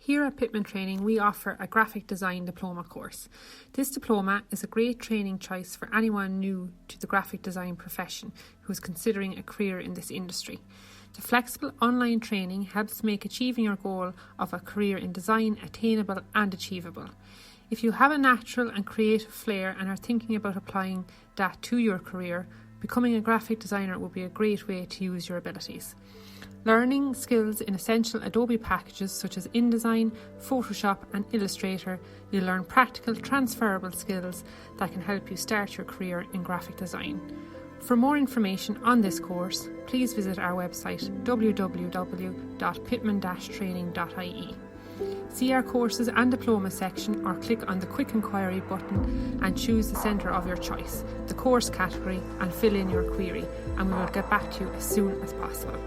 Here at Pitman Training, we offer a graphic design diploma course. This diploma is a great training choice for anyone new to the graphic design profession who is considering a career in this industry. The flexible online training helps make achieving your goal of a career in design attainable and achievable. If you have a natural and creative flair and are thinking about applying that to your career, becoming a graphic designer will be a great way to use your abilities. Learning skills in essential Adobe packages such as InDesign, Photoshop and Illustrator, you'll learn practical, transferable skills that can help you start your career in graphic design. For more information on this course, please visit our website www.pitman-training.ie. See our courses and diploma section or click on the quick inquiry button and choose the centre of your choice, the course category, and fill in your query, and we will get back to you as soon as possible.